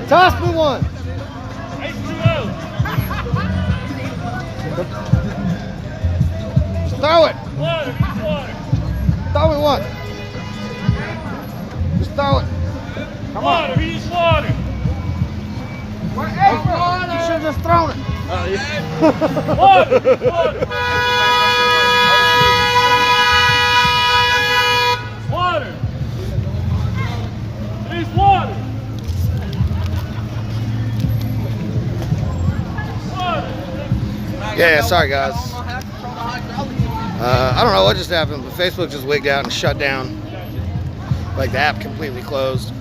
Toss me one. Just throw it. Throw me one. Just throw it. Come on. Water, he needs water. You should have just thrown it. Water, water. Water. He needs water. Yeah, sorry guys. I don't know what just happened, but Facebook just wigged out and shut down. Like the app completely closed.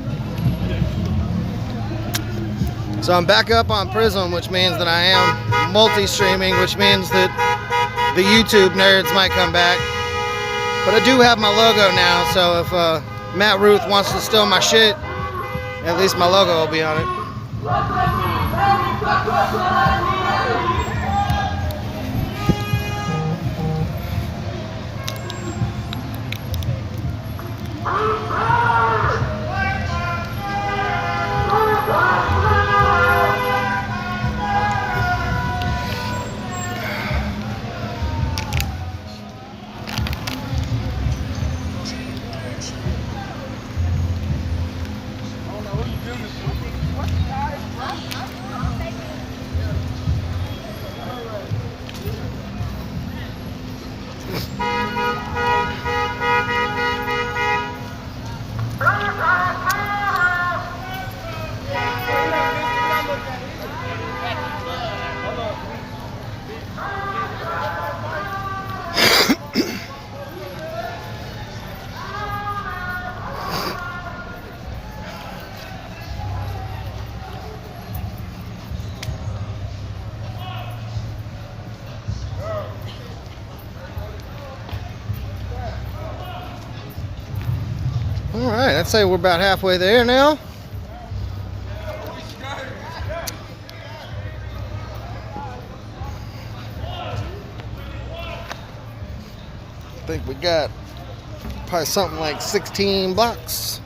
So I'm back up on Prism, which means that I am multi-streaming, which means that the YouTube nerds might come back. But I do have my logo now, so if Matt Ruth wants to steal my shit, at least my logo will be on it. All right, I'd say we're about halfway there now. I think we got probably something like 16 blocks.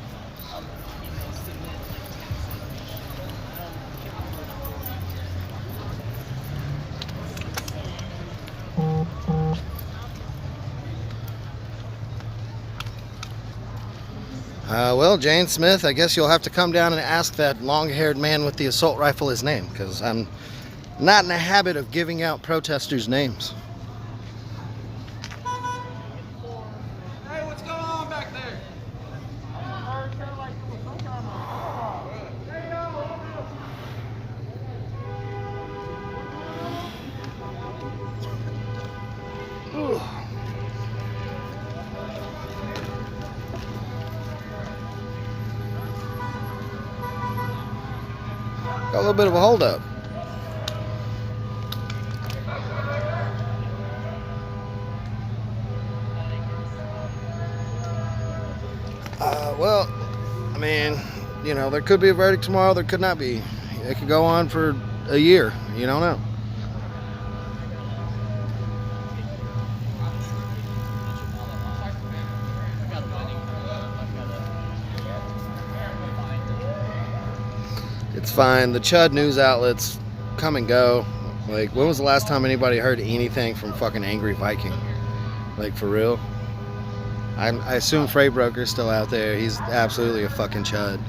Well, Jane Smith, I guess you'll have to come down and ask that long-haired man with the assault rifle his name, because I'm not in the habit of giving out protesters' names. Hey, what's going on back there? Got a little bit of a holdup. Well, I mean, you know, there could be a verdict tomorrow, there could not be. It could go on for a year. You don't know. It's fine. The Chud news outlets come and go. Like, when was the last time anybody heard anything from fucking Angry Viking? Like, for real? I assume Freight Broker's still out there. He's absolutely a fucking chud.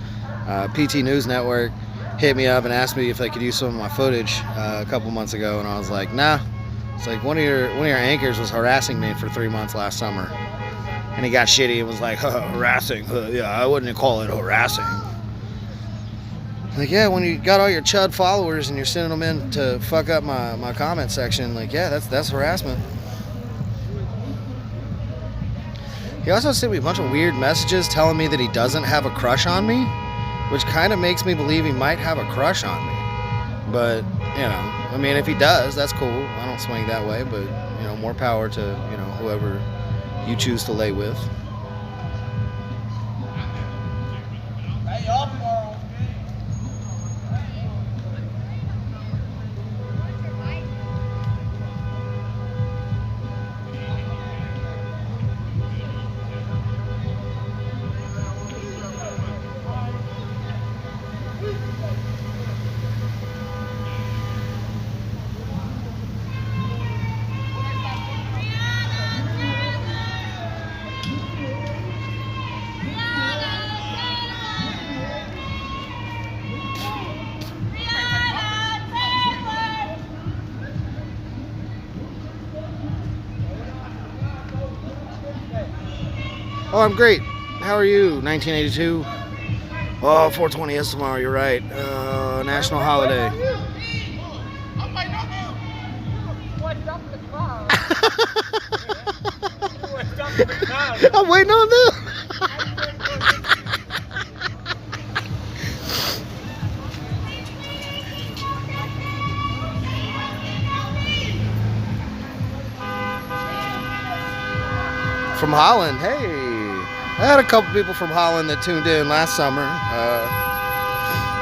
PT News Network hit me up and asked me if they could use some of my footage a couple months ago, and I was like, nah. It's like one of your anchors was harassing me for 3 months last summer, and he got shitty and was like, harassing? Yeah, I wouldn't call it harassing. Like, yeah, when you got all your chud followers and you're sending them in to fuck up my comment section, like, yeah, that's harassment. He also sent me a bunch of weird messages telling me that he doesn't have a crush on me, which kind of makes me believe he might have a crush on me. But, you know, I mean, if he does, that's cool. I don't swing that way, but, you know, more power to, you know, whoever you choose to lay with. Hey, y'all tomorrow. Oh, I'm great. How are you? 1982. Oh, 420 is tomorrow. You're right. National holiday. I'm waiting on this. From Holland. Hey, I had a couple people from Holland that tuned in last summer.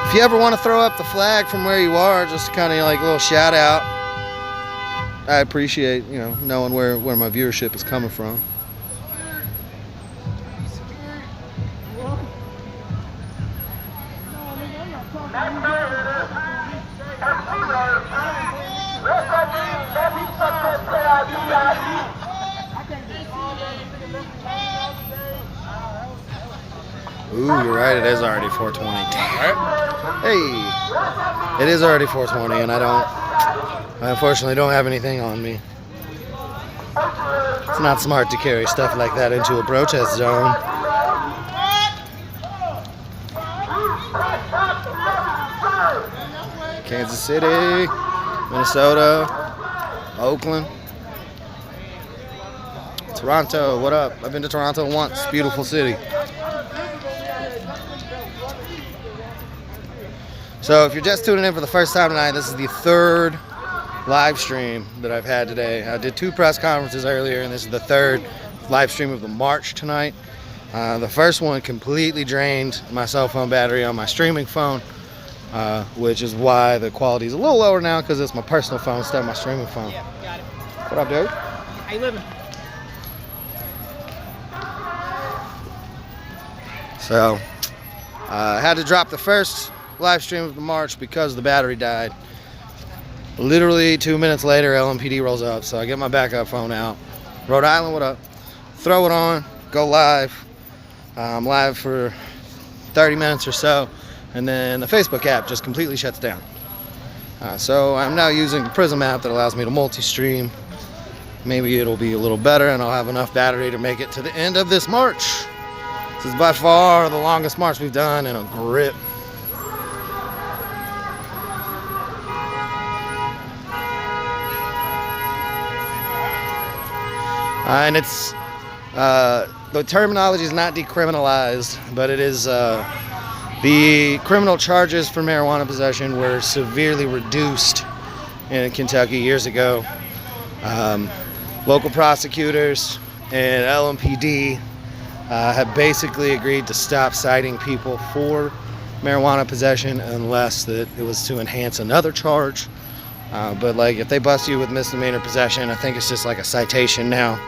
If you ever want to throw up the flag from where you are, just kind of like a little shout out, I appreciate, you know, knowing where my viewership is coming from. Ooh, you're right. It is already 420. Hey, it is already 420, and I unfortunately don't have anything on me. It's not smart to carry stuff like that into a protest zone. Kansas City, Minnesota, Oakland, Toronto. What up? I've been to Toronto once. Beautiful city. So if you're just tuning in for the first time tonight, this is the third live stream that I've had today. I did 2 press conferences earlier, and this is the third live stream of the March tonight. The first one completely drained my cell phone battery on my streaming phone, which is why the quality is a little lower now, because it's my personal phone instead of my streaming phone. Yeah, got it. What up, dude? How you living? So I had to drop the first live stream of the March because the battery died. Literally 2 minutes later, LMPD rolls up, so I get my backup phone out. Rhode Island, what up? Throw it on, go live. I'm live for 30 minutes or so, and then the Facebook app just completely shuts down. So I'm now using the Prism app that allows me to multi-stream. Maybe it'll be a little better, and I'll have enough battery to make it to the end of this march. This is by far the longest march we've done in a grip. And it's the terminology is not decriminalized, but it is the criminal charges for marijuana possession were severely reduced in Kentucky years ago. Local prosecutors and LMPD have basically agreed to stop citing people for marijuana possession unless that it was to enhance another charge. But like if they bust you with misdemeanor possession, I think it's just like a citation now.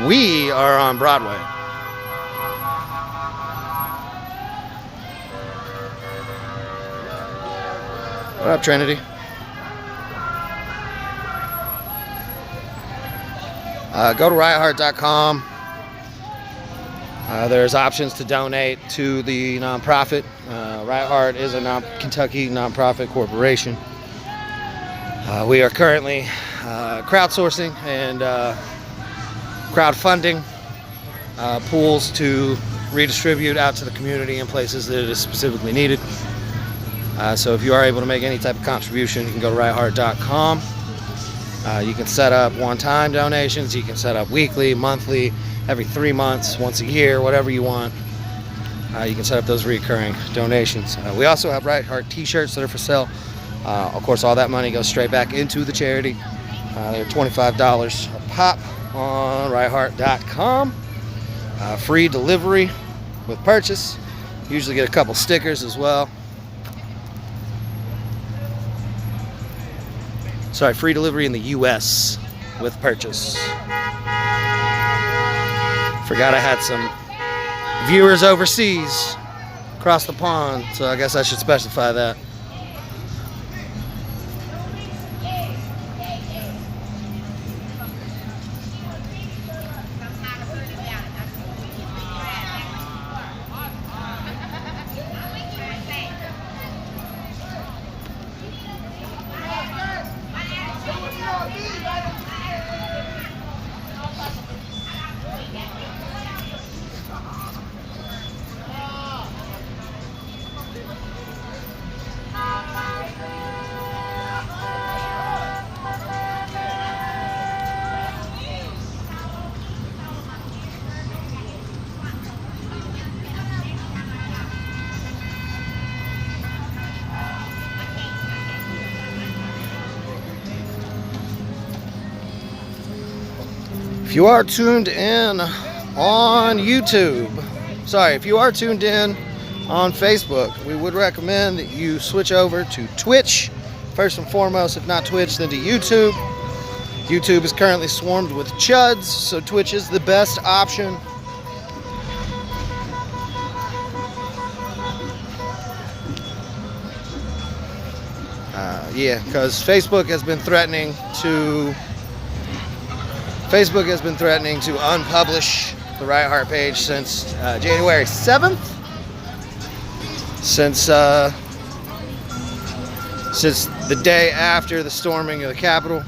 We are on Broadway. What up, Trinity? Go to riotheart.com. There's options to donate to the nonprofit. Riot Heart is a Kentucky nonprofit corporation. We are currently crowdsourcing and crowdfunding pools to redistribute out to the community in places that it is specifically needed. So if you are able to make any type of contribution, you can go to riotheart.com. You can set up one-time donations. You can set up weekly, monthly, every 3 months, once a year, whatever you want. You can set up those recurring donations. We also have Riot Heart t-shirts that are for sale. Of course, all that money goes straight back into the charity. They're $25 a pop on riotheart.com. Free delivery with purchase. Usually get a couple stickers as well. Sorry, free delivery in the US with purchase. Forgot I had some viewers overseas across the pond, so I guess I should specify that. If you are tuned in on YouTube, sorry, if you are tuned in on Facebook, we would recommend that you switch over to Twitch first and foremost. If not Twitch, then to YouTube. YouTube is currently swarmed with chuds, so Twitch is the best option. Yeah, because Facebook has been threatening to unpublish the Right Heart page since January 7th. Since the day after the storming of the Capitol,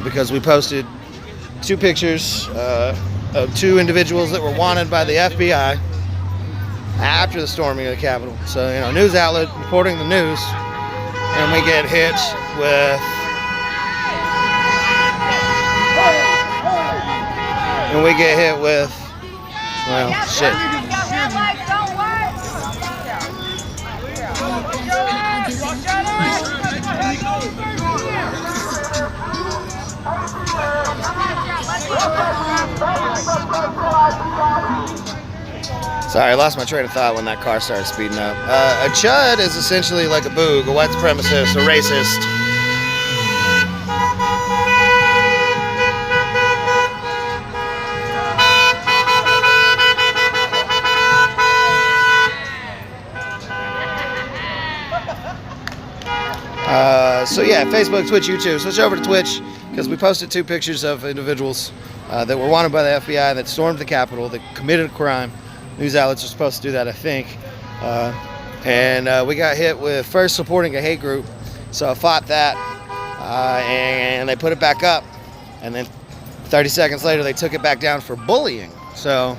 because we posted 2 pictures of 2 individuals that were wanted by the FBI after the storming of the Capitol. So, you know, news outlet reporting the news, and we get hit with well, shit. Sorry, I lost my train of thought when that car started speeding up. A chud is essentially like a boog, a white supremacist, a racist. So yeah, Facebook, Twitch, YouTube. Switch over to Twitch because we posted 2 pictures of individuals that were wanted by the FBI that stormed the Capitol, that committed a crime. News outlets are supposed to do that, I think. And we got hit with first supporting a hate group, so I fought that, and they put it back up, and then 30 seconds later they took it back down for bullying. So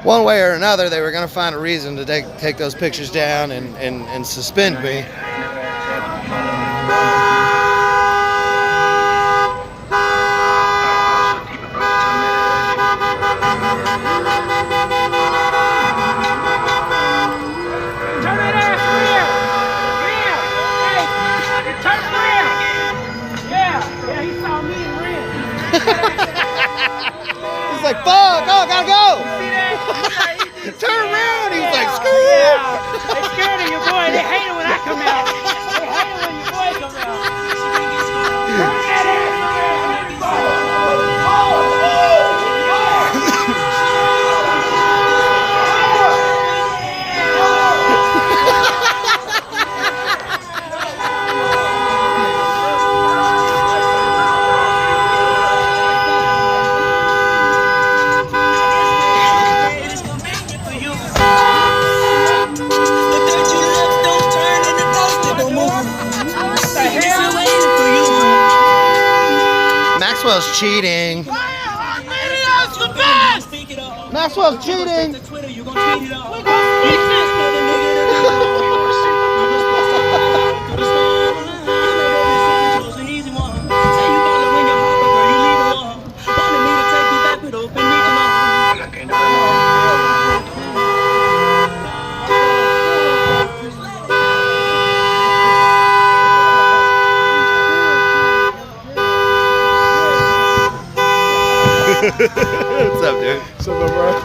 one way or another they were going to find a reason to take those pictures down and suspend me. He's like, fuck, oh, gotta go. Turn around. He's like, screw you. They scared of your boy. They hate it when I come out. They hate it when your boy comes out. Maxwell's cheating. Maxwell's cheating. What's up, dude? What's up, bro?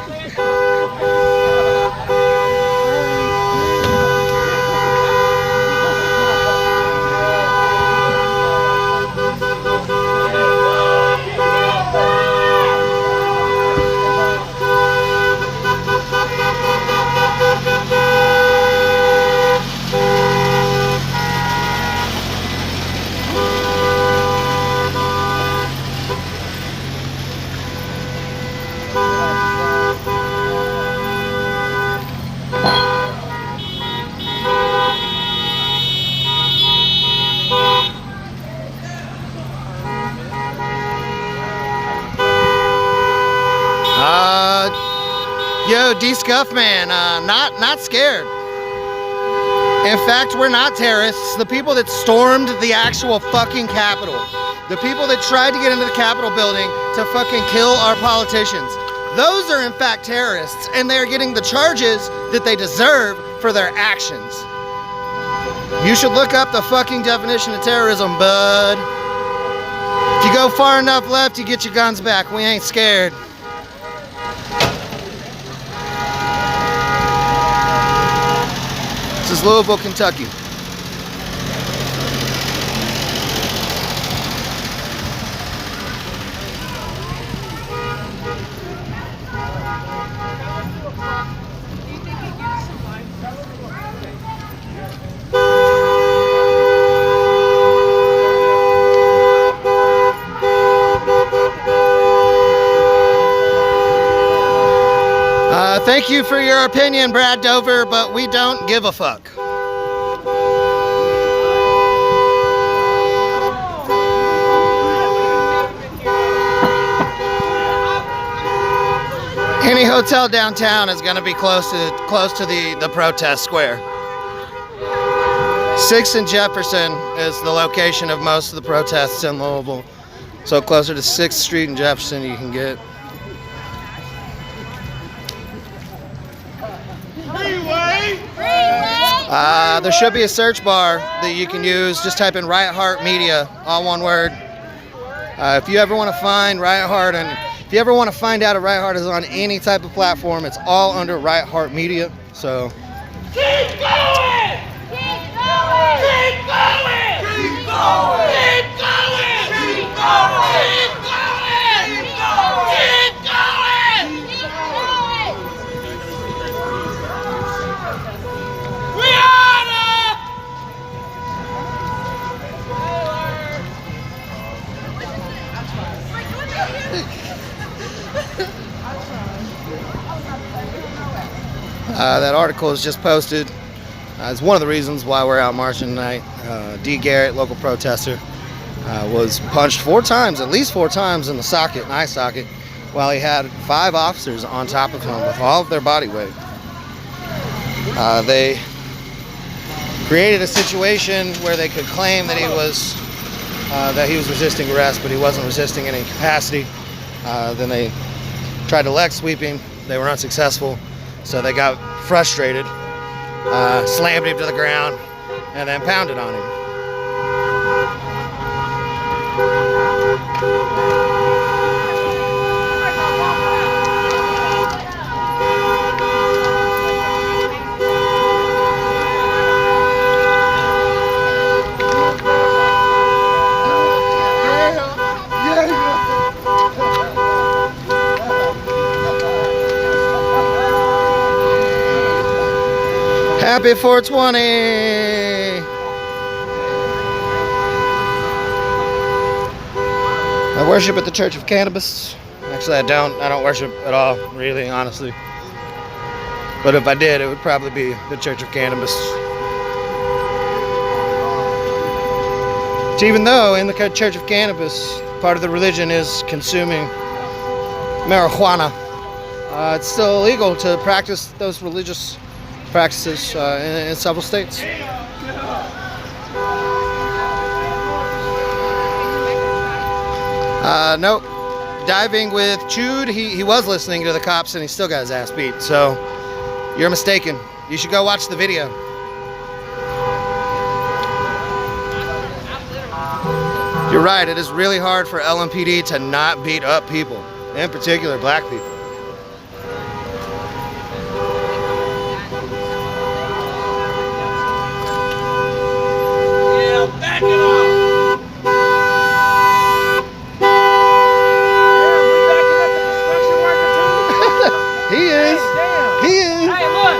Yo, D-Scuff Man, not scared. In fact, we're not terrorists. The people that stormed the actual fucking Capitol, the people that tried to get into the Capitol building to fucking kill our politicians, those are in fact terrorists, and they're getting the charges that they deserve for their actions. You should look up the fucking definition of terrorism, bud. If you go far enough left, you get your guns back. We ain't scared. This is Louisville, Kentucky. Thank you for your opinion, Brad Dover, but we don't give a fuck. Any hotel downtown is going to be close to the protest square. 6th and Jefferson is the location of most of the protests in Louisville. So closer to 6th Street and Jefferson you can get. There should be a search bar that you can use. Just type in Right Heart Media, all one word. If you ever want to find Right Heart, and if you ever want to find out if Right Heart is on any type of platform, it's all under Right Heart Media. So Keep going! Keep going! Keep going! Keep going! Keep going! Keep going! Keep going! Keep going! Keep going! We are the that article is just posted. It's one of the reasons why we're out marching tonight. D. Garrett, local protester, was punched 4 times, at least 4 times in the socket, eye socket, while he had 5 officers on top of him with all of their body weight. They created a situation where they could claim that he was resisting arrest, but he wasn't resisting in any capacity. Then they tried to leg sweep him. They were unsuccessful, so they got frustrated, slammed him to the ground, and then pounded on him. Happy 420! I worship at the Church of Cannabis. Actually, I don't worship at all, really, honestly. But if I did, it would probably be the Church of Cannabis. So even though in the Church of Cannabis, part of the religion is consuming marijuana, it's still illegal to practice those religious practices in several states. Nope. Diving with Chewed, he was listening to the cops and he still got his ass beat. So you're mistaken. You should go watch the video. You're right, it is really hard for LMPD to not beat up people, in particular black people. back it up. He is. Damn. He is. Hey, look.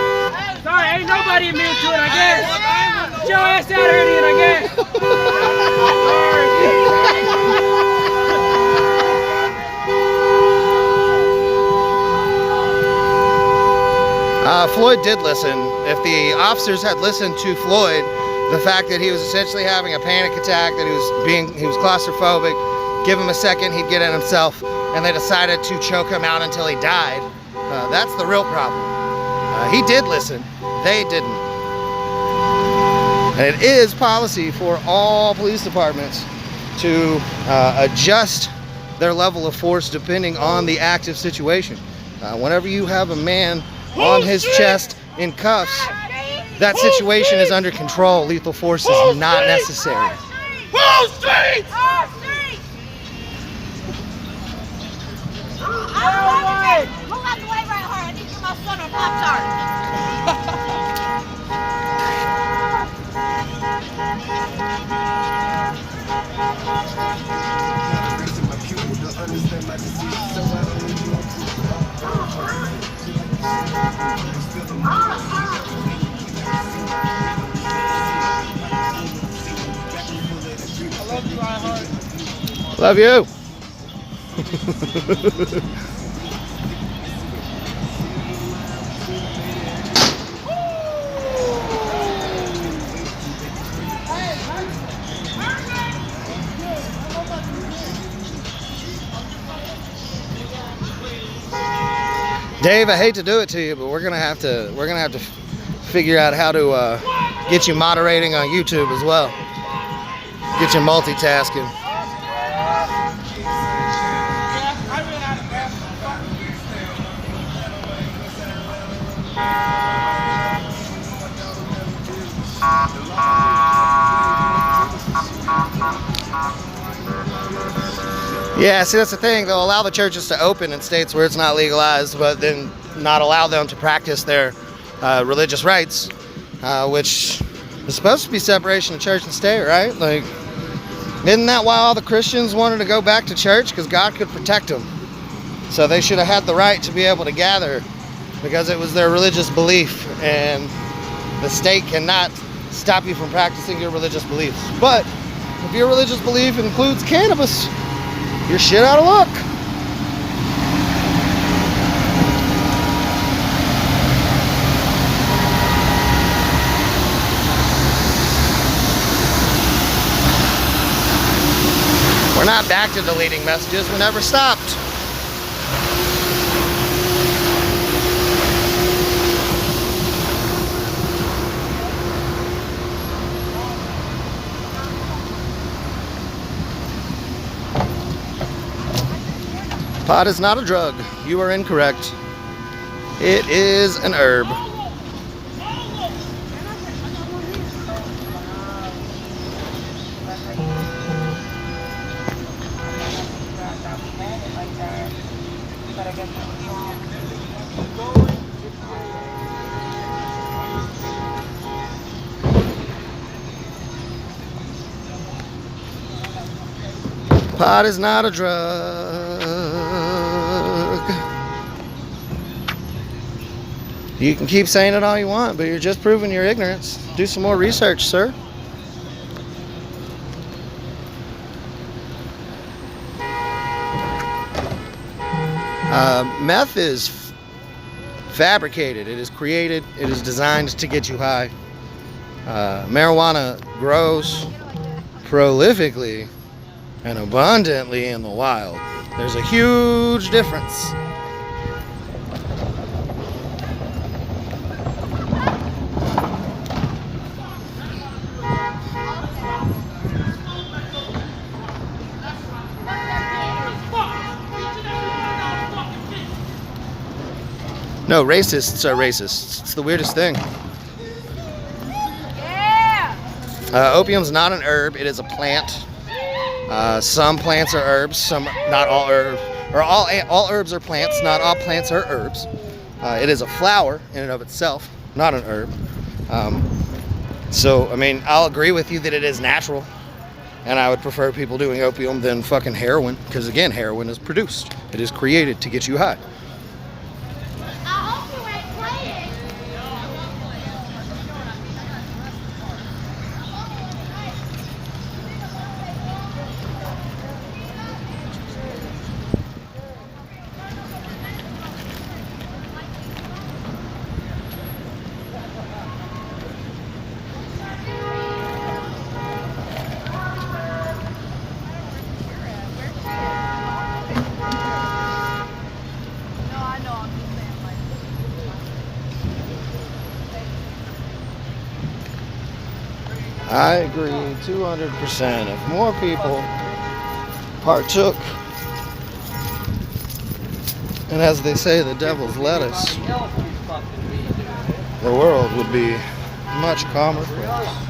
Sorry, ain't nobody immune to it, I guess. Get your ass out of here, then, I guess. Floyd did listen. If the officers had listened to Floyd, the fact that he was essentially having a panic attack, that he was claustrophobic, give him a second, he'd get in himself, and they decided to choke him out until he died. That's the real problem. He did listen. They didn't. And it is policy for all police departments to adjust their level of force depending on the active situation. Whenever you have a man on his chest in cuffs, that situation is under control. Lethal force is not necessary. Wall Street! Pull out the way right hard. I need to get my son a Pop-Tart. Love you. Dave, I hate to do it to you, but we're gonna have to figure out how to get you moderating on YouTube as well. Get you multitasking. Yeah, see, that's the thing. They'll allow the churches to open in states where it's not legalized, but then not allow them to practice their religious rights, which is supposed to be separation of church and state, right? Like, isn't that why all the Christians wanted to go back to church? Because God could protect them. So they should have had the right to be able to gather because it was their religious belief, and the state cannot stop you from practicing your religious beliefs. But if your religious belief includes cannabis, you're shit out of luck. We're not back to deleting messages. We never stopped. Pot is not a drug. You are incorrect. It is an herb. Pot is not a drug. You can keep saying it all you want, but you're just proving your ignorance. Do some more research, sir. Meth is fabricated. It is created. It is designed to get you high. Marijuana grows prolifically and abundantly in the wild. There's a huge difference. No, racists are racists. It's the weirdest thing. Opium's not an herb. It is a plant. Some plants are herbs. Some, not all herbs. Or all herbs are plants. Not all plants are herbs. It is a flower in and of itself, not an herb. So, I mean, I'll agree with you that it is natural. And I would prefer people doing opium than fucking heroin. Because, again, heroin is produced. It is created to get you high. I agree 200%. If more people partook, and as they say, the devil's lettuce, the world would be much calmer for us.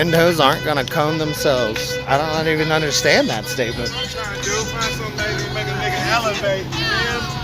windows aren't gonna cone themselves. I don't even understand that statement. What I'm trying to do, find something that make a nigga elevate. You feel me?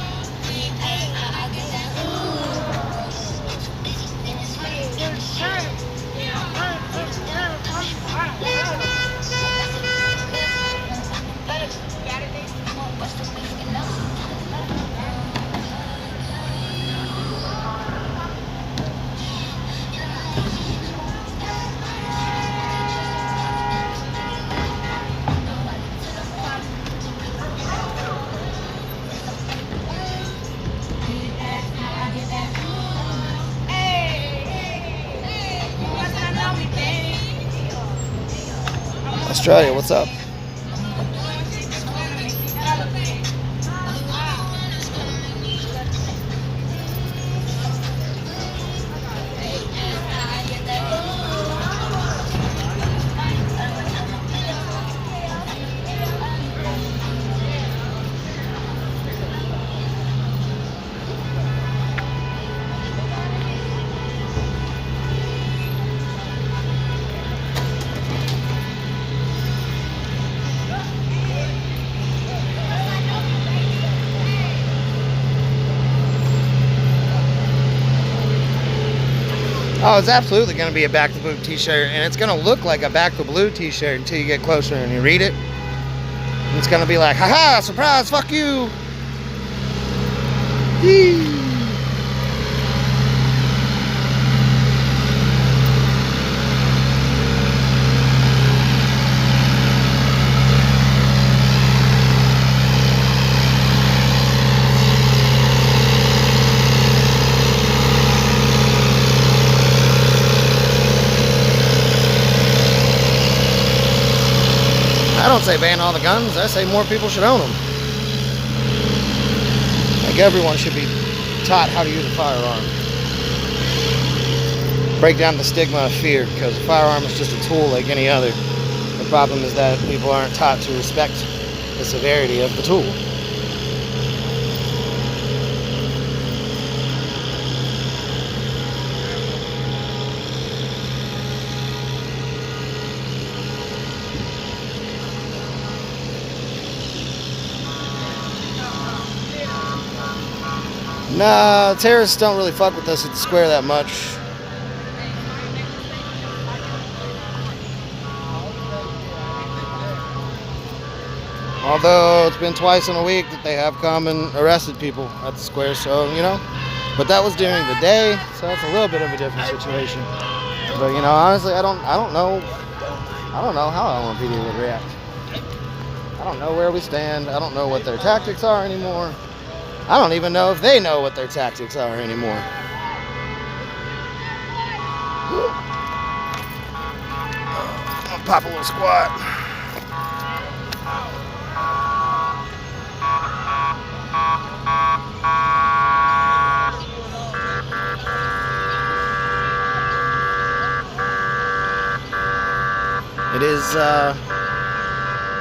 Australia, what's up? Oh, it's absolutely going to be a Back to Blue t-shirt, and it's going to look like a Back to Blue t-shirt until you get closer and you read it. And it's going to be like, haha, surprise, fuck you. Yee. I don't say ban all the guns, I say more people should own them. Like everyone should be taught how to use a firearm. Break down the stigma of fear, because a firearm is just a tool like any other. The problem is that people aren't taught to respect the severity of the tool. Nah, terrorists don't really fuck with us at the square that much. Although it's been twice in a week that they have come and arrested people at the square, so, you know. But that was during the day, so it's a little bit of a different situation. But, you know, honestly, I don't know how LMPD would react. I don't know where we stand. I don't know what their tactics are anymore. I don't even know if they know what their tactics are anymore. I'll pop a little squat.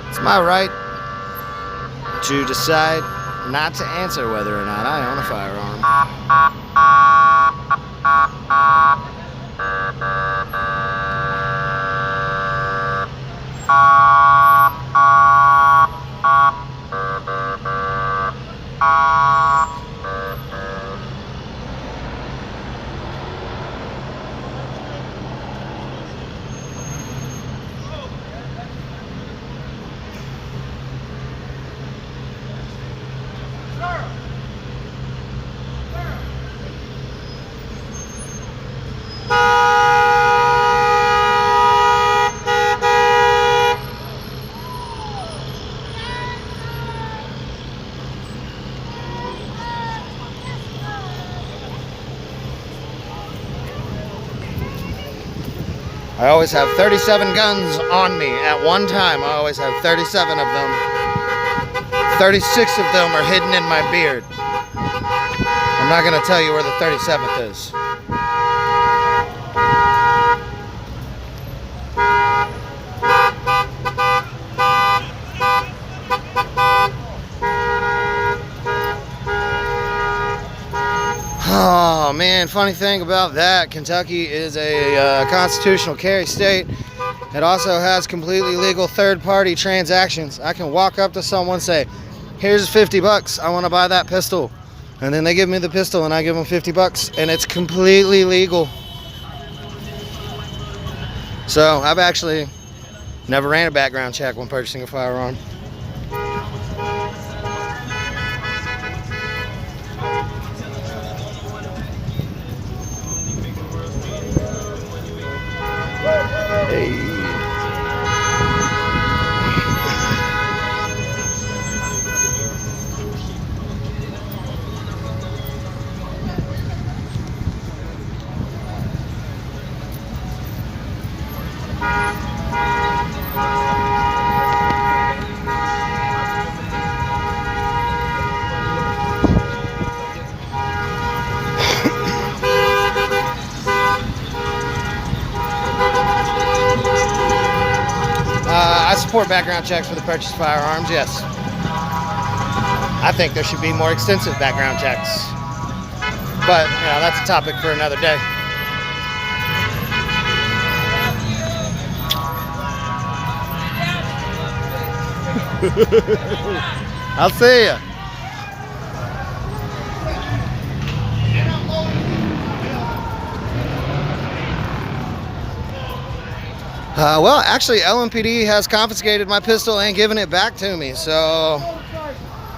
It's my right to decide not to answer whether or not I own a firearm. I always have 37 guns on me at one time. I always have 37 of them. 36 of them are hidden in my beard. I'm not going to tell you where the 37th is. Oh man, funny thing about that, Kentucky is a constitutional carry state. It also has completely legal third-party transactions. I can walk up to someone, say, here's 50 bucks, I want to buy that pistol. And then they give me the pistol and I give them 50 bucks, and it's completely legal. So I've actually never ran a background check when purchasing a firearm. Hey. I support background checks for the purchase of firearms, yes. I think there should be more extensive background checks. But, you know, that's a topic for another day. I'll see ya. Well, actually, LMPD has confiscated my pistol and given it back to me. So,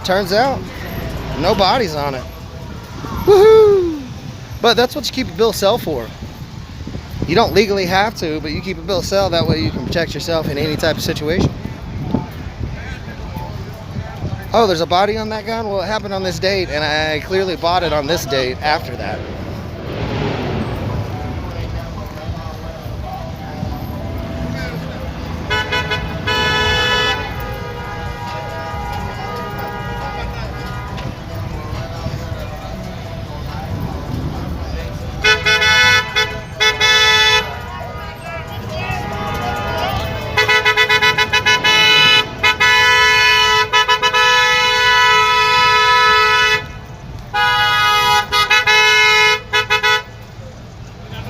turns out, no bodies on it. Woohoo! But that's what you keep a bill of sale for. You don't legally have to, but you keep a bill of sale. That way you can protect yourself in any type of situation. Oh, there's a body on that gun? Well, it happened on this date, and I clearly bought it on this date after that.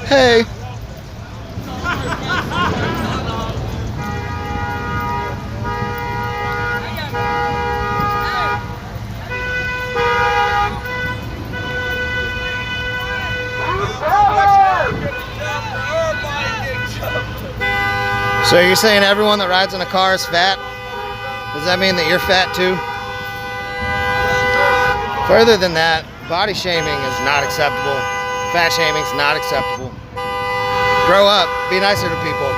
Hey. So you're saying everyone that rides in a car is fat? Does that mean that you're fat too? Further than that, body shaming is not acceptable. Fat shaming is not acceptable. Grow up. Be nicer to people.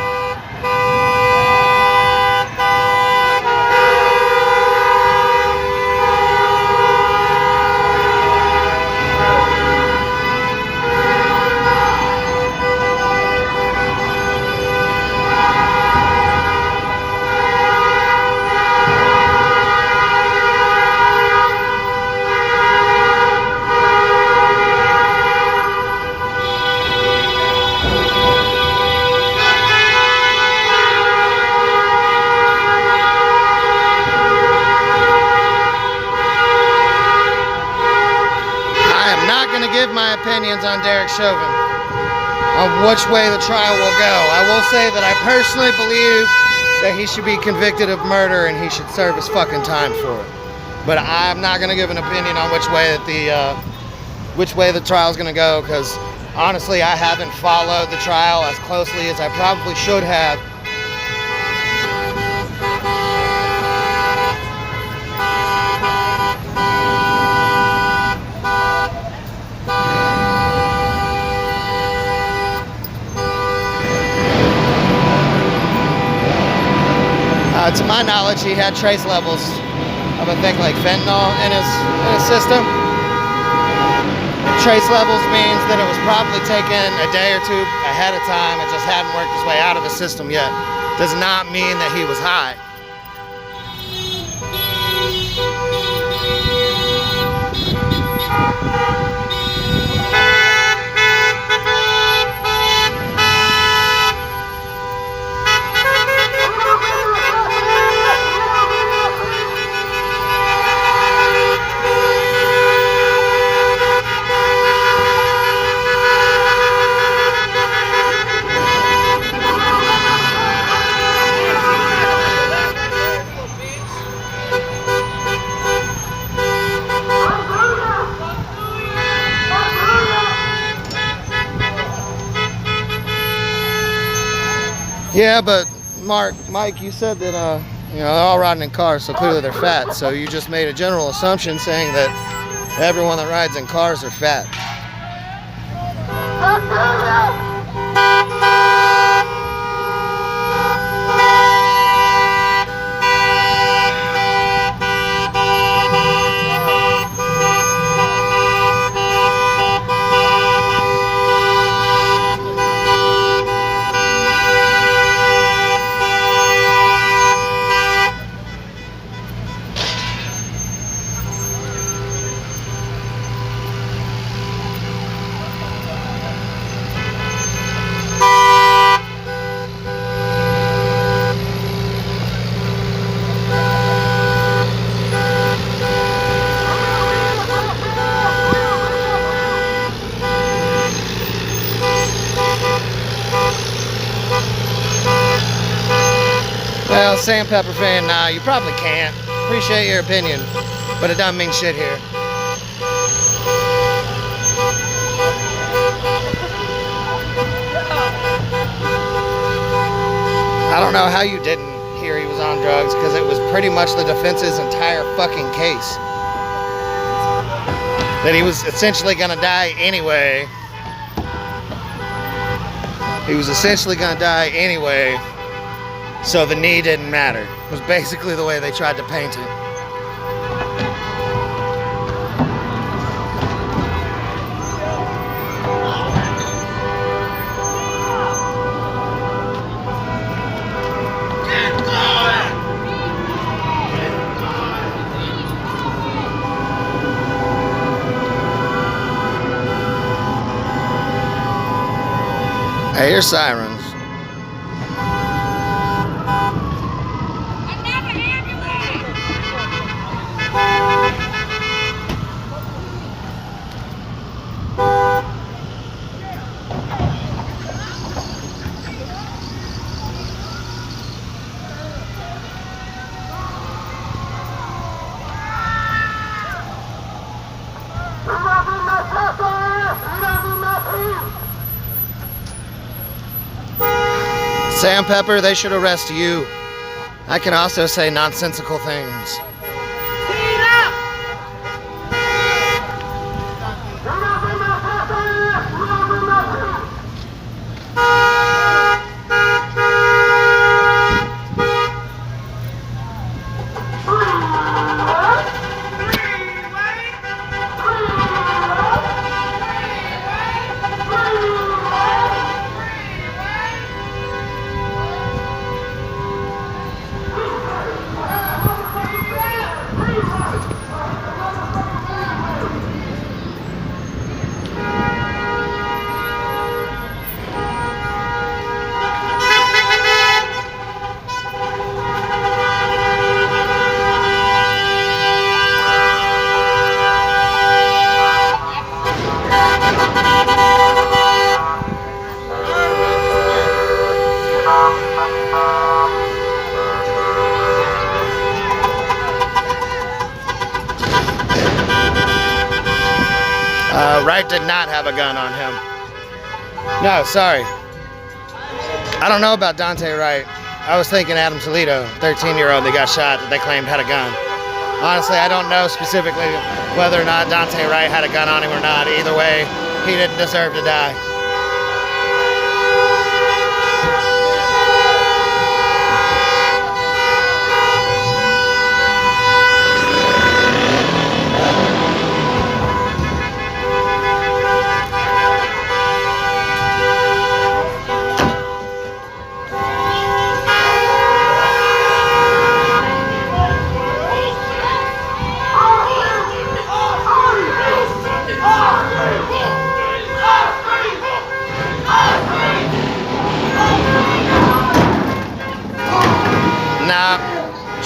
Give my opinions on Derek Chauvin, on which way the trial will go. I will say that I personally believe that he should be convicted of murder and he should serve his fucking time for it. But I'm not gonna give an opinion on which way the trial is gonna go, because honestly, I haven't followed the trial as closely as I probably should have. To my knowledge, he had trace levels of, I think, like fentanyl in his system. Trace levels means that it was probably taken a day or two ahead of time. It just hadn't worked its way out of his system yet. Does not mean that he was high. Yeah, but Mike, you said that you know, they're all riding in cars, so clearly they're fat. So you just made a general assumption saying that everyone that rides in cars are fat. Well, Sandpepper fan, nah, you probably can't. Appreciate your opinion, but it doesn't mean shit here. I don't know how you didn't hear he was on drugs, because it was pretty much the defense's entire fucking case. That he was essentially gonna die anyway. He was essentially gonna die anyway. So the knee didn't matter. It was basically the way they tried to paint it. I hear sirens. Sandpepper, they should arrest you. I can also say nonsensical things. Wright did not have a gun on him. No, sorry. I don't know about Dante Wright. I was thinking Adam Toledo, 13-year-old that got shot that they claimed had a gun. Honestly, I don't know specifically whether or not Dante Wright had a gun on him or not. Either way, he didn't deserve to die.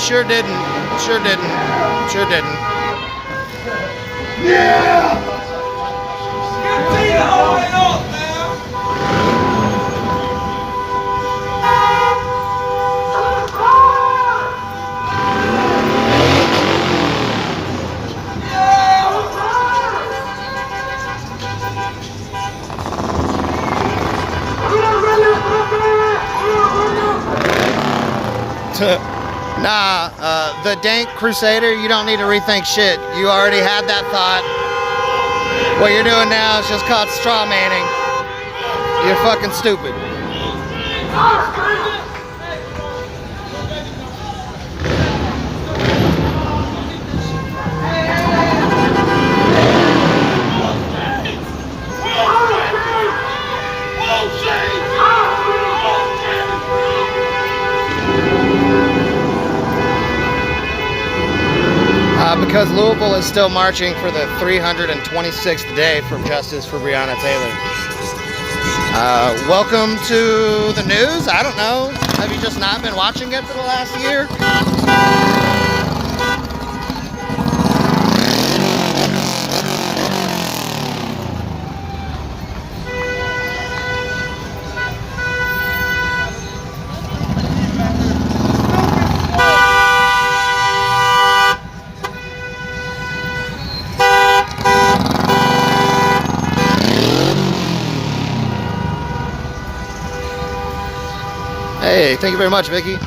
Sure didn't. Sure didn't. Sure didn't. Yeah! Get the all the way up, man! Yeah! Nah, the dank crusader, you don't need to rethink shit. You already had that thought. What you're doing now is just called straw manning. You're fucking stupid. Because Louisville is still marching for the 326th day from Justice for Breonna Taylor. Welcome to the news. I don't know. Have you just not been watching it for the last year? Hey, thank you very much, Vicky.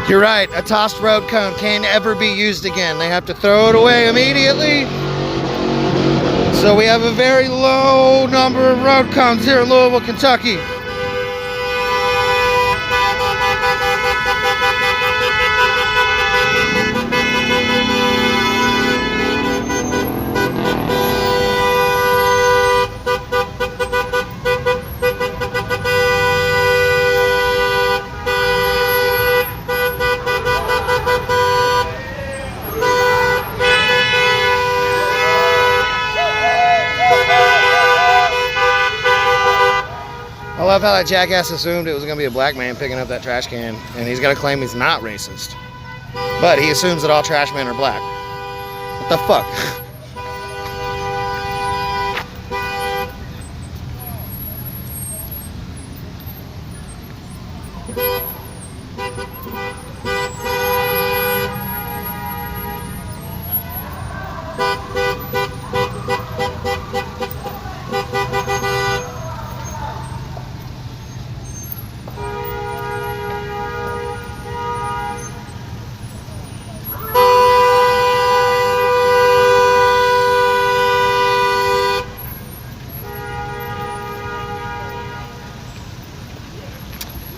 You're right, a tossed road cone can't ever be used again. They have to throw it away immediately. So we have a very low number of road cones here in Louisville, Kentucky. I love how that jackass assumed it was going to be a black man picking up that trash can, and he's going to claim he's not racist. But he assumes that all trash men are black. What the fuck?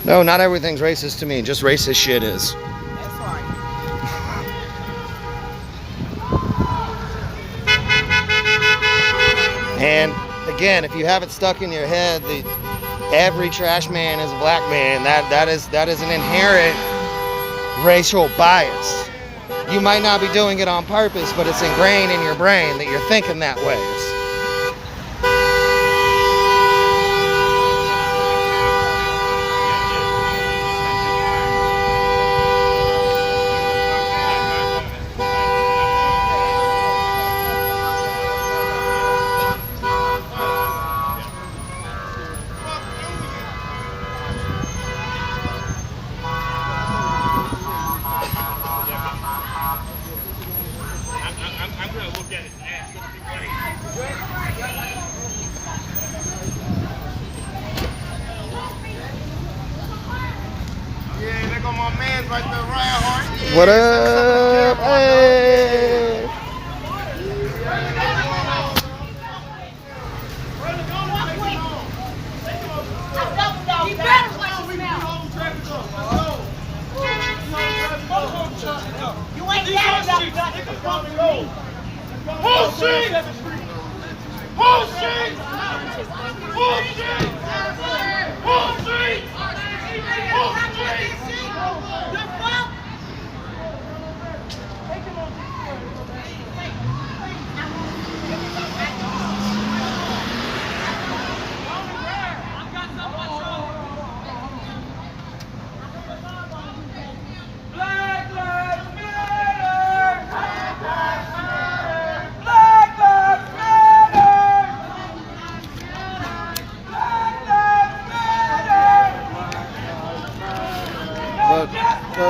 No, not everything's racist to me. Just racist shit is. That's right. And again, if you have it stuck in your head that every trash man is a black man, that is an inherent racial bias. You might not be doing it on purpose, but it's ingrained in your brain that you're thinking that way. I'm gonna look at it and ask. Yeah, there go my man right there, Ryan Hart. Yeah, What up? Hey! You better watch his mouth. You ain't that enough guts to come to me. Whole street! Whole street! Whole street! Whole street! Whole street! Your fault. Black Lives Matter! Black Lives Matter! Black Lives Matter! Vote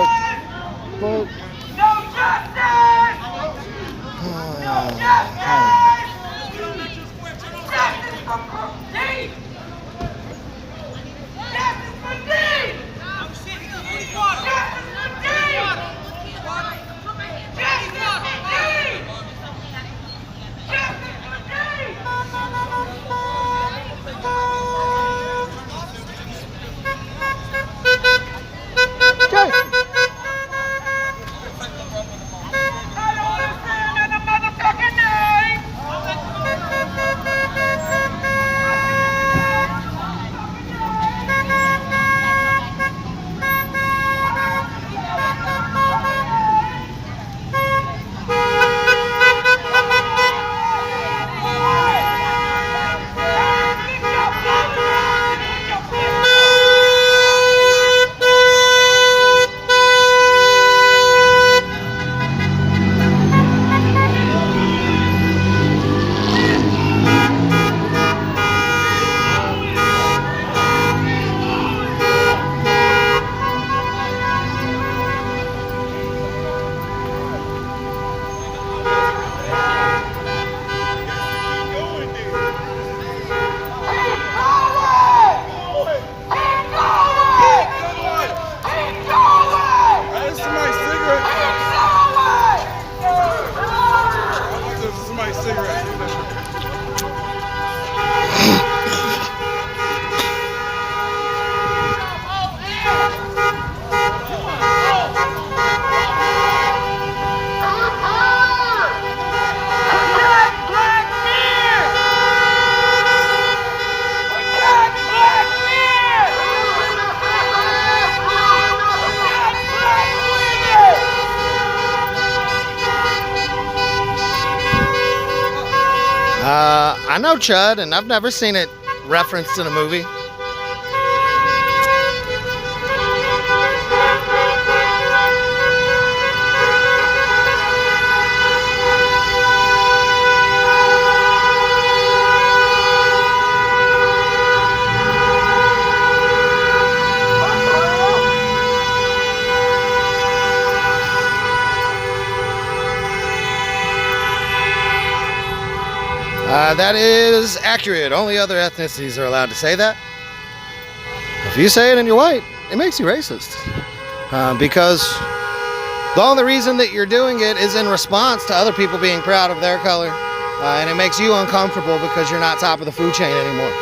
I know Chud, and I've never seen it referenced in a movie. That is accurate. Only other ethnicities are allowed to say that. If you say it and you're white, it makes you racist. Because the only reason that you're doing it is in response to other people being proud of their color. And it makes you uncomfortable because you're not top of the food chain anymore.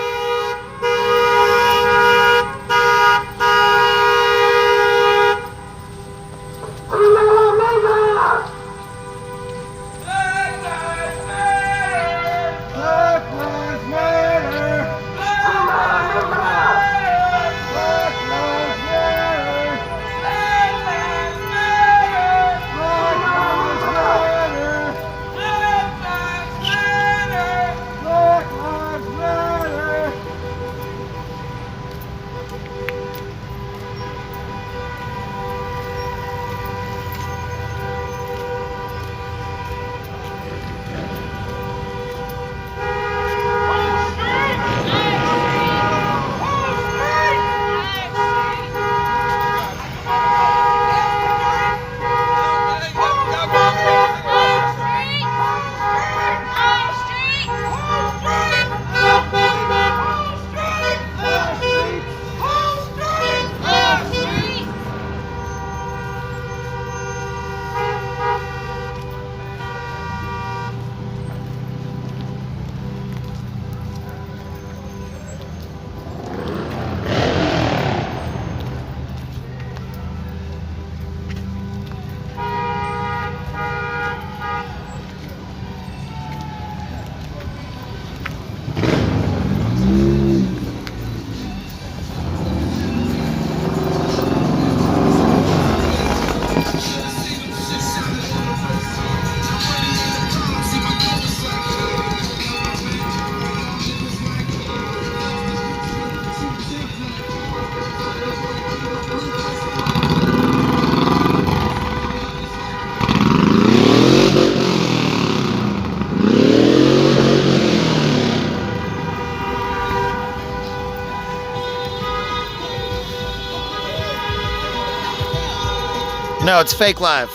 No, it's fake live.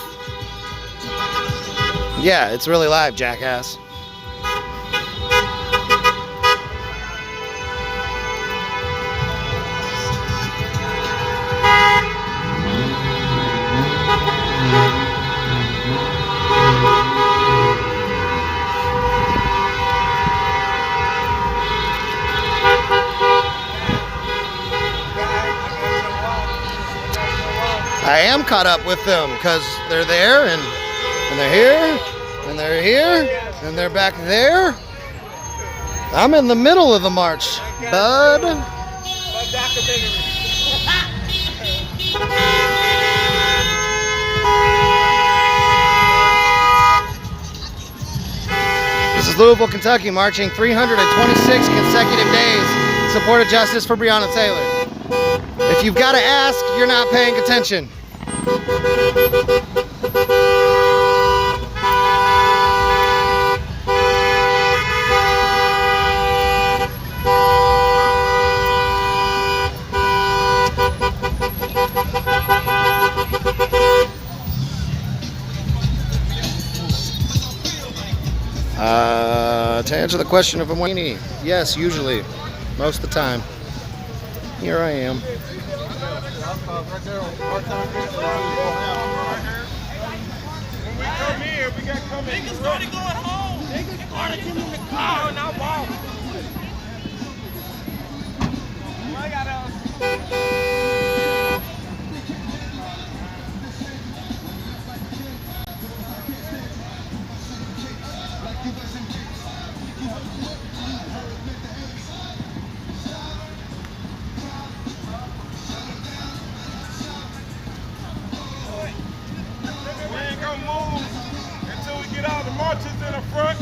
Yeah, it's really live, jackass. I am caught up with them because they're there and they're here and they're here and they're back there. I'm in the middle of the march, bud. This is Louisville, Kentucky, marching 326 consecutive days in support of justice for Breonna Taylor. If you've got to ask, you're not paying attention. To answer the question of a weenie, yes, usually, most of the time. Here I am. When we come here, we got to come in. Niggas started going home. Niggas started getting in the car and I walked. I got we ain't gonna move until we get all the marchers in the front.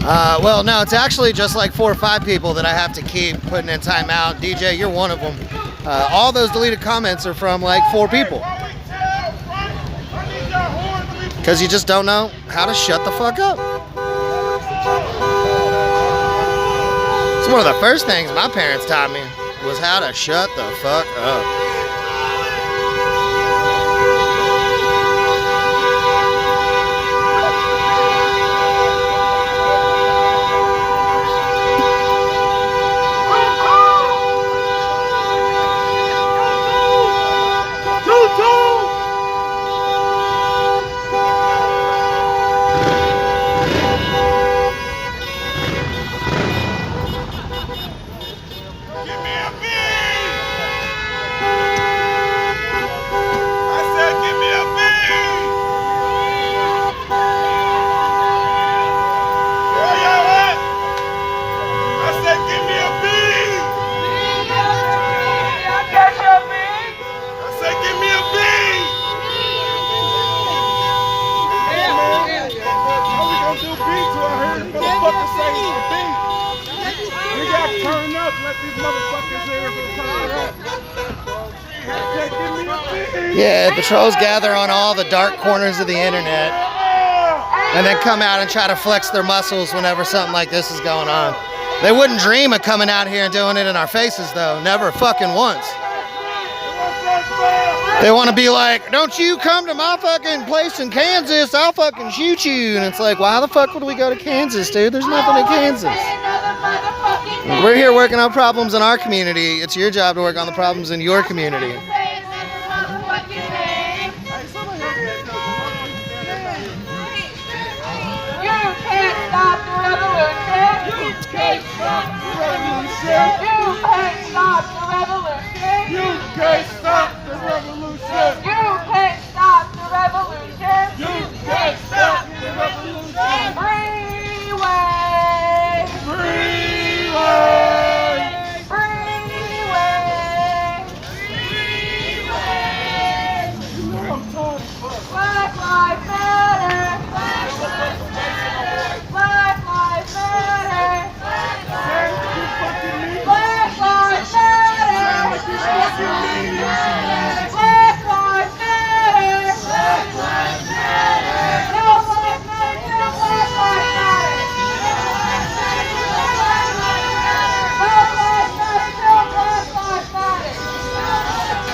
Well, no, it's actually just like 4 or 5 people that I have to keep putting in timeout. DJ, you're one of them. All those deleted comments are from like 4 people. Because you just don't know how to shut the fuck up. It's one of the first things my parents taught me was how to shut the fuck up. Yeah, the trolls gather on all the dark corners of the internet and then come out and try to flex their muscles whenever something like this is going on. They wouldn't dream of coming out here and doing it in our faces though, never fucking once. They want to be like, don't you come to my fucking place in Kansas, I'll fucking shoot you. And it's like, why the fuck would we go to Kansas, dude? There's nothing in Kansas. We're here working on problems in our community. It's your job to work on the problems in your community.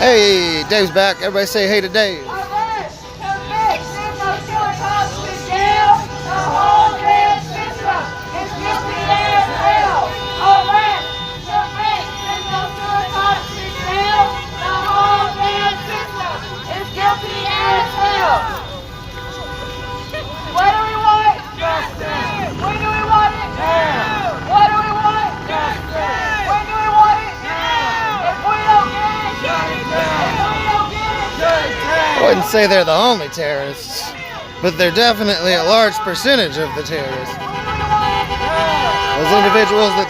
Hey, Dave's back. Everybody say hey to Dave. I wouldn't say they're the only terrorists, but they're definitely a large percentage of the terrorists. Those individuals that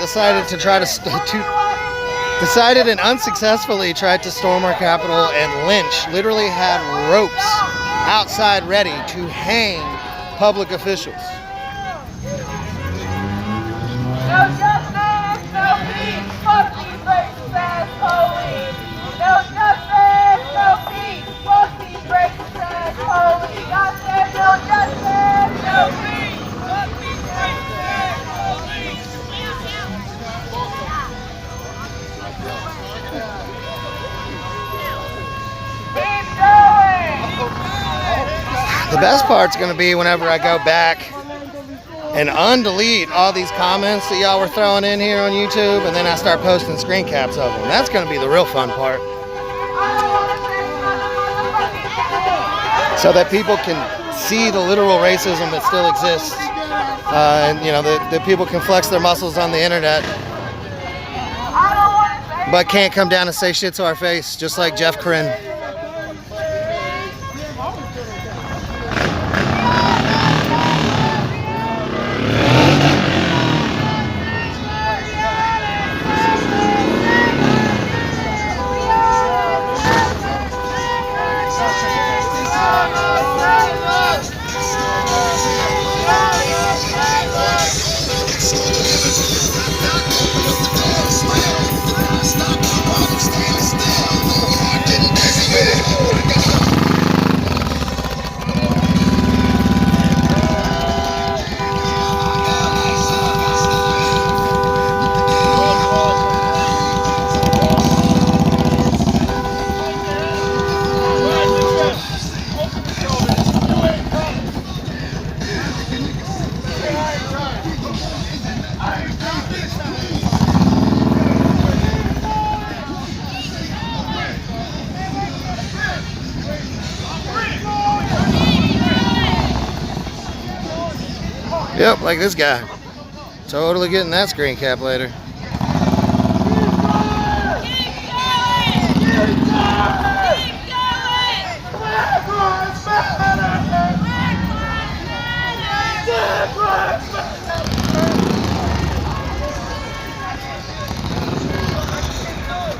decided and unsuccessfully tried to storm our Capitol and lynch, literally had ropes outside ready to hang public officials. No justice, no peace, fuck these racist ass police. No justice, no peace, fuck these racist ass police. I said no justice, no peace, fuck these racist ass police. Keep going. The best part's gonna be whenever I go back and undelete all these comments that y'all were throwing in here on YouTube, and then I start posting screen caps of them. That's gonna be the real fun part. So that people can see the literal racism that still exists. And you know, that people can flex their muscles on the internet, but can't come down and say shit to our face, just like Jeff Corinne. Yep, like this guy. Totally getting that screen cap later.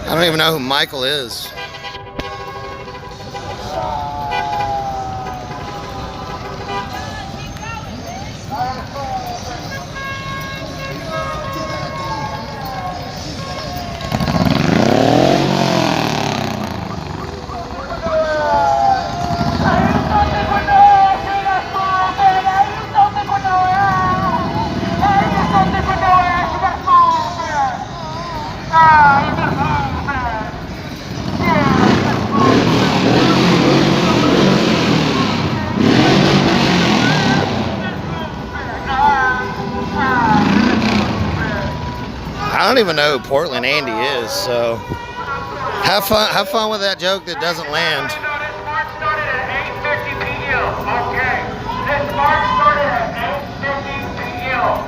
I don't even know who Michael is. I don't even know who Portland Andy is, so have fun with that joke that doesn't land. This march started at 8:50 p.m. Okay. This march started at 8:50 p.m.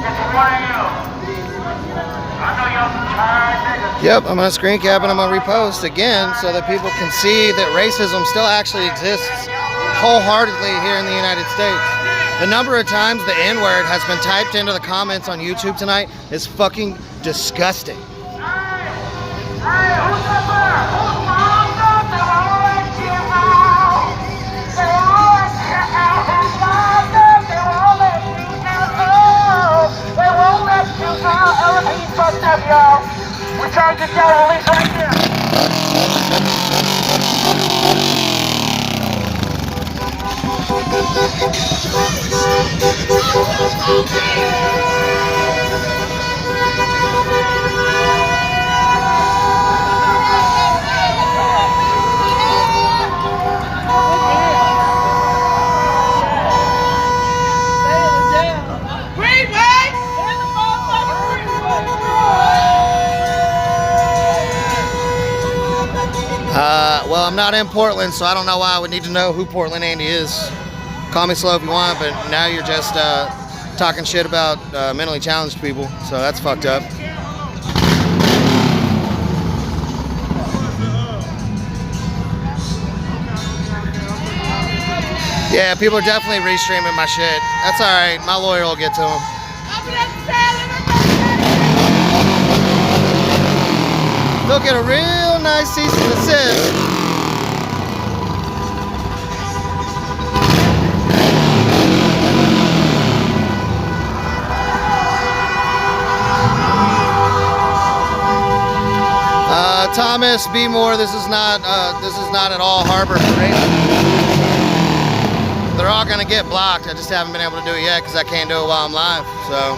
It's 1 a.m. I know y'all some tired niggas. Yep, I'm gonna screen cap and I'm gonna repost again so that people can see that racism still actually exists wholeheartedly here in the United States. The number of times the N-word has been typed into the comments on YouTube tonight is fucking disgusting. Hey, who's that there? Who's mom up? They won't let you out. They won't let you out. Who's mom up? They won't let you out. They won't let you out. Everything fucked up, y'all. We're trying to get y'all released right here. Well, I'm not in Portland, so I don't know why I would need to know who Portland Andy is. Call me slow if you want, but now you're just talking shit about mentally challenged people, so that's fucked up. Yeah, people are definitely restreaming my shit. That's alright, my lawyer will get to them. They'll get a real nice cease and desist. Thomas B. Moore, this is not at all harbor parade. They're all gonna get blocked. I just haven't been able to do it yet because I can't do it while I'm live. So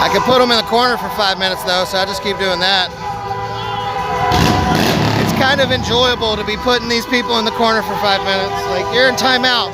I can put them in the corner for 5 minutes though, so I just keep doing that. It's kind of enjoyable to be putting these people in the corner for 5 minutes. Like, you're in timeout.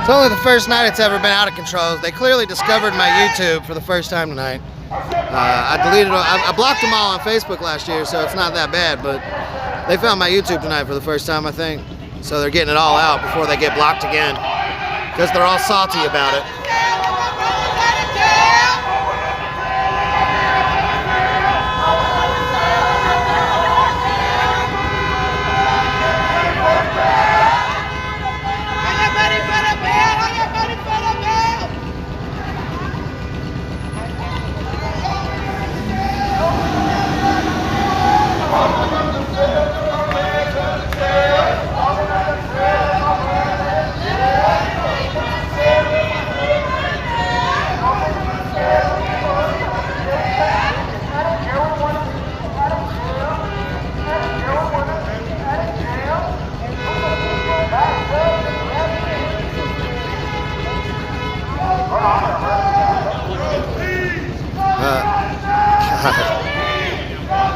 It's only the first night it's ever been out of control. They clearly discovered my YouTube for the first time tonight. I blocked them all on Facebook last year, so it's not that bad, but they found my YouTube tonight for the first time, I think. So they're getting it all out before they get blocked again, because they're all salty about it.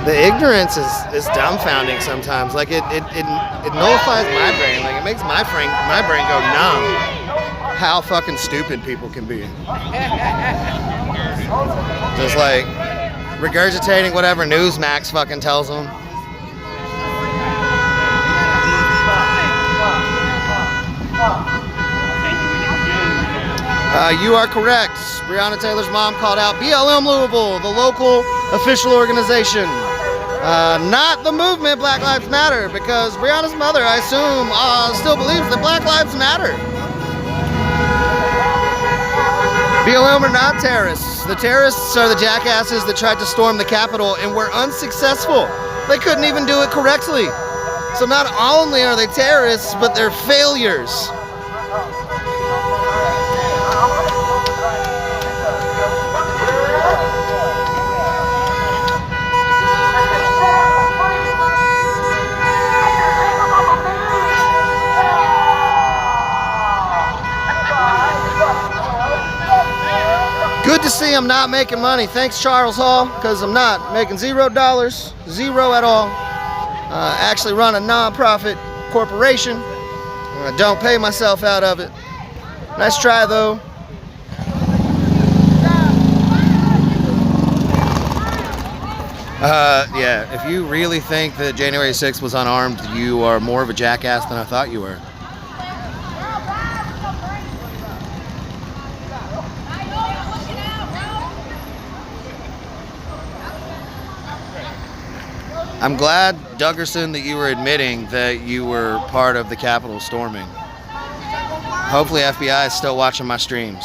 The ignorance is dumbfounding sometimes. Like it nullifies my brain. Like it makes my brain go numb. How fucking stupid people can be. Just like regurgitating whatever Newsmax fucking tells them. You are correct. Breonna Taylor's mom called out BLM Louisville, the local official organization. Not the movement Black Lives Matter, because Breonna's mother, I assume, still believes that Black Lives Matter. BLM are not terrorists. The terrorists are the jackasses that tried to storm the Capitol and were unsuccessful. They couldn't even do it correctly. So not only are they terrorists, but they're failures. Good to see I'm not making money. Thanks, Charles Hall, because I'm not making $0, zero at all. Actually run a non-profit corporation. I don't pay myself out of it. Nice try, though. Yeah, if you really think that January 6th was unarmed, you are more of a jackass than I thought you were. I'm glad, Duggerson, that you were admitting that you were part of the Capitol storming. Hopefully FBI is still watching my streams.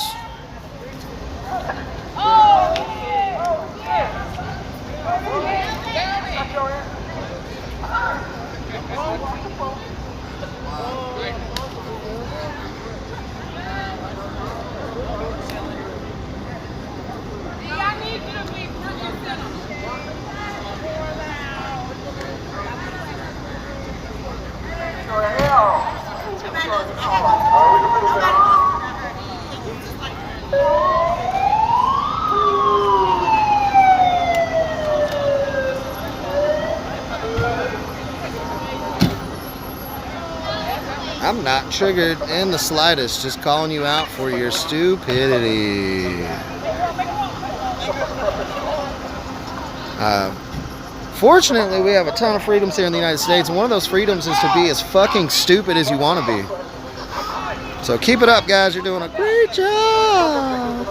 I'm not triggered in the slightest, just calling you out for your stupidity. Fortunately, we have a ton of freedoms here in the United States, and one of those freedoms is to be as fucking stupid as you want to be. So keep it up, guys. You're doing a great job.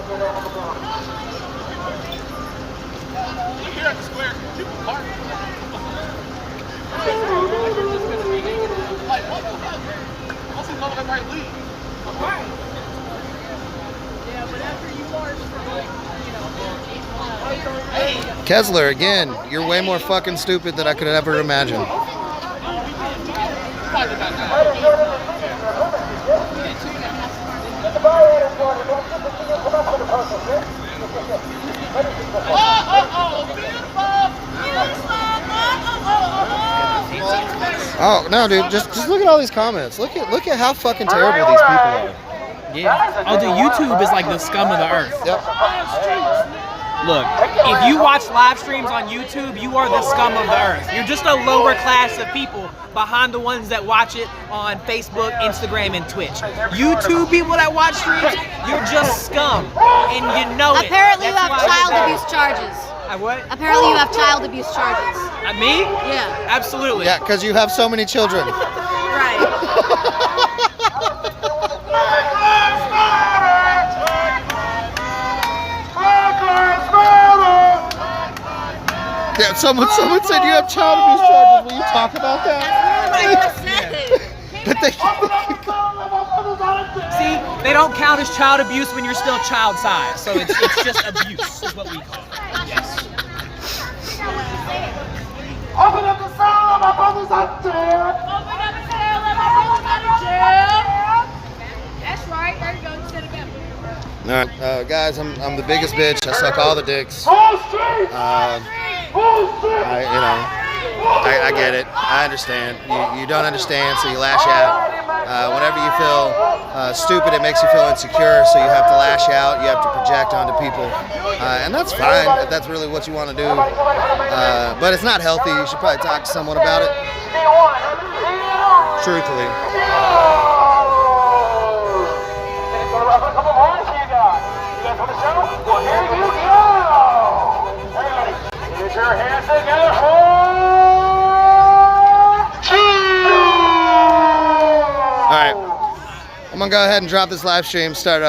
Kessler, again, you're way more fucking stupid than I could ever imagine. Oh no, dude! Just look at all these comments. Look at how fucking terrible these people are. Yeah. Oh, dude, YouTube is like the scum of the earth. Yep. Look, if you watch live streams on YouTube, you are the scum of the earth. You're just a lower class of people behind the ones that watch it on Facebook, Instagram, and Twitch. YouTube people that watch streams, you're just scum, and you know it. Apparently you That's have why child you're abuse charges. What? Apparently you have child abuse charges. Me? Yeah. Absolutely. Yeah, because you have so many children. Right. Yeah, someone said you have child abuse charges. Will you talk about that? But they, See, they don't count as child abuse when you're still child size, so it's just abuse is what we call it. Yes. Open up the cell, my brother's out there. Open up the cell, let my brothers out of jail. That's right. There you go. You said it better. all right, guys, I'm the biggest bitch. I suck all the dicks. Full street. Full street. I get it. I understand. You don't understand, so you lash out. Whenever you feel stupid, it makes you feel insecure, so you have to lash out. You have to project onto people, and that's fine if that's really what you want to do. But it's not healthy. You should probably talk to someone about it. Truthfully. A couple more for you guys. You guys want to show? Well, here you go. Everybody, get your hands together. All right, I'm gonna go ahead and drop this live stream. Start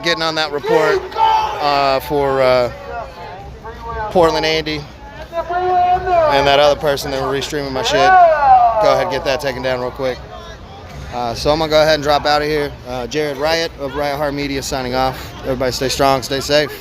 getting on that report for Portland Andy and that other person that were restreaming my shit. Go ahead and get that taken down real quick. So I'm gonna go ahead and drop out of here. Jared Riot of Riot Heart Media signing off. Everybody stay strong, stay safe.